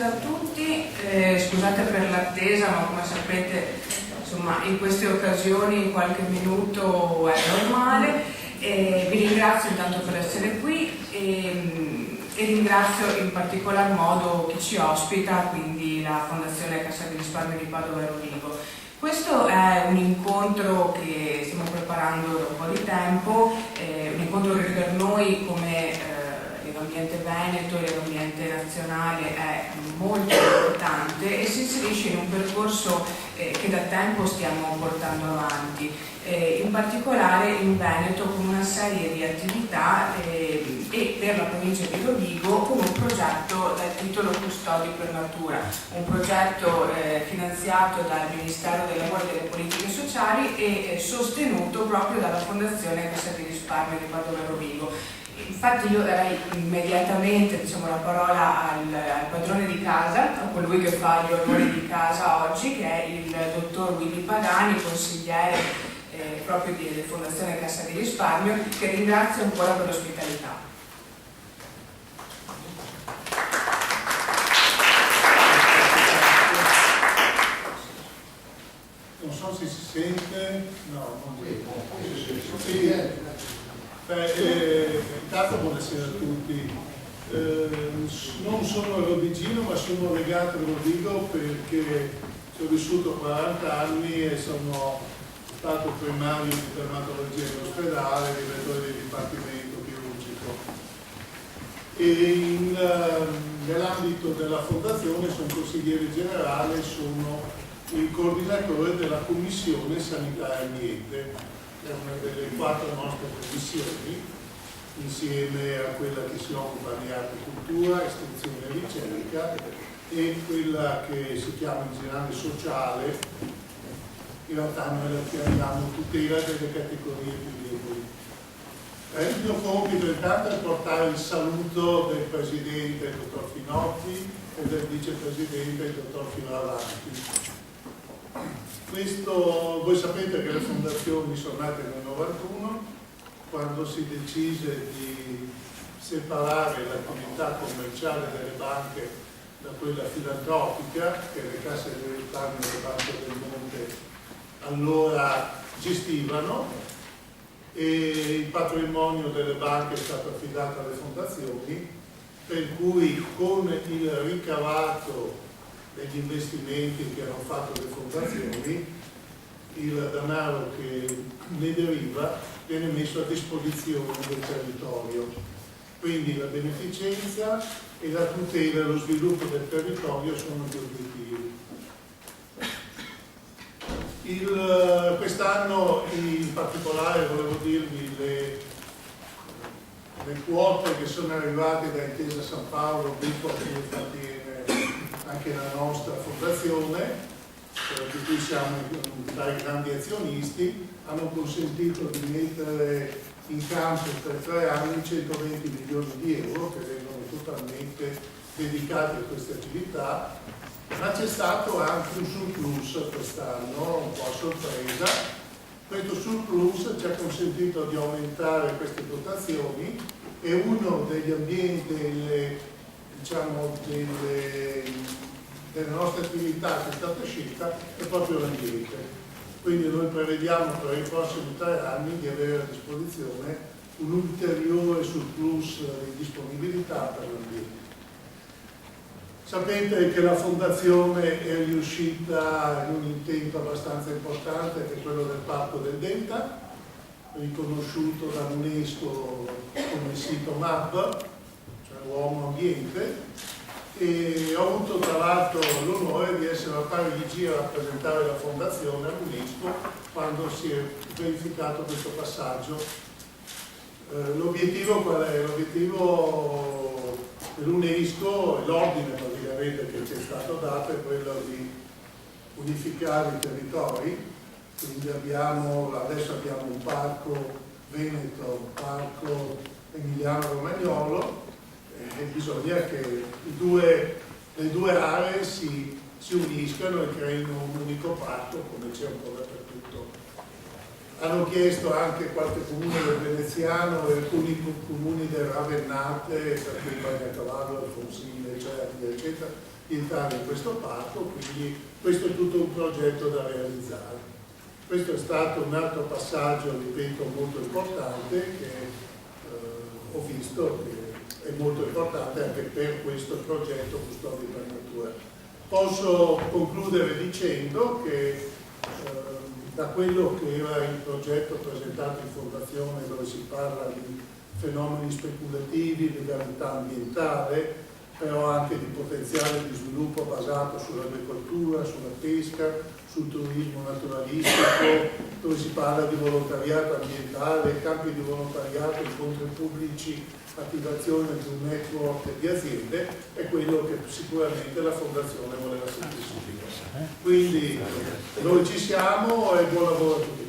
a tutti, scusate per l'attesa, ma come sapete insomma in queste occasioni qualche minuto è normale. Vi ringrazio intanto per essere qui e ringrazio in particolar modo chi ci ospita, quindi la Fondazione Cassa di Risparmio di Padova e Rovigo. Questo è un incontro che stiamo preparando da un po' di tempo, un incontro che per noi come l'ambiente veneto e l'ambiente nazionale è molto importante e si inserisce in un percorso che da tempo stiamo portando avanti, in particolare in Veneto con una serie di attività e per la provincia di Rovigo con un progetto dal titolo Custodi per Natura, un progetto finanziato dal Ministero del Lavoro e delle Politiche Sociali e sostenuto proprio dalla Fondazione Cassa di Risparmio di Padova e Rovigo. Infatti io darei immediatamente la parola al padrone di casa, a colui che fa gli onori di casa oggi, che è il dottor Willy Pagani, consigliere proprio di Fondazione Cassa di Risparmio, che ringrazio ancora per l'ospitalità. Non so se si sente, no, non vedo. Intanto buonasera a tutti. Non sono a Robigino ma sono legato a Rovigo perché ci ho vissuto 40 anni e sono stato primario di dermatologia all'ospedale, direttore del dipartimento chirurgico. E nell'ambito della fondazione sono consigliere generale, sono il coordinatore della Commissione Sanità e Ambiente. È una delle 4 nostre commissioni, insieme a quella che si occupa di agricoltura, istruzione e ricerca e quella che si chiama in generale sociale, in realtà noi la chiamiamo tutela delle categorie più deboli. Il mio compito intanto è portare il saluto del presidente, il dottor Finotti, e del vicepresidente, il dottor Fioravanti. Voi sapete che le fondazioni sono nate nel 91, quando si decise di separare l'attività commerciale delle banche da quella filantropica, che le casse di risparmio e le banche del monte allora gestivano, e il patrimonio delle banche è stato affidato alle fondazioni, per cui con il ricavato degli investimenti che hanno fatto le fondazioni, il denaro che ne deriva viene messo a disposizione del territorio. Quindi la beneficenza e la tutela e lo sviluppo del territorio sono gli obiettivi. Quest'anno in particolare volevo dirvi le quote che sono arrivate da Intesa San Paolo, gruppo che appartiene anche la nostra fondazione, di cui siamo tra i grandi azionisti, hanno consentito di mettere in campo per 3 anni 120 milioni di euro che vengono totalmente dedicati a queste attività, ma c'è stato anche un surplus quest'anno, un po' a sorpresa. Questo surplus ci ha consentito di aumentare queste dotazioni e uno degli ambienti delle nostre attività che è stata scelta è proprio l'ambiente. Quindi noi prevediamo per i prossimi 3 anni di avere a disposizione un ulteriore surplus di disponibilità per l'ambiente. Sapete che la Fondazione è riuscita in un intento abbastanza importante, che è quello del Parco del Delta, riconosciuto dall'UNESCO come sito MAB, uomo ambiente, e ho avuto tra l'altro l'onore di essere a Parigi a rappresentare la fondazione all'UNESCO quando si è verificato questo passaggio. L'obiettivo qual è? L'obiettivo dell'UNESCO, l'ordine praticamente che ci è stato dato, è quello di unificare i territori, quindi adesso abbiamo un parco veneto, un parco emiliano-romagnolo, e bisogna che le due aree si uniscano e creino un unico parco, come c'è un po' dappertutto. Hanno chiesto anche qualche comune del Veneziano e alcuni comuni del Ravennate, per cui Bagnacavallo, Alfonsine, eccetera, di entrare in questo parco, quindi questo è tutto un progetto da realizzare. Questo è stato un altro passaggio, ripeto, molto importante, che ho visto che è molto importante anche per questo progetto Custodi per Natura. Posso concludere dicendo che da quello che era il progetto presentato in fondazione, dove si parla di fenomeni speculativi, legalità ambientale, però anche di potenziale di sviluppo basato sull'agricoltura, sulla pesca, sul turismo naturalistico, dove si parla di volontariato ambientale, campi di volontariato, incontri pubblici, attivazione di un network di aziende, è quello che sicuramente la Fondazione voleva sentire. Quindi noi ci siamo e buon lavoro a tutti.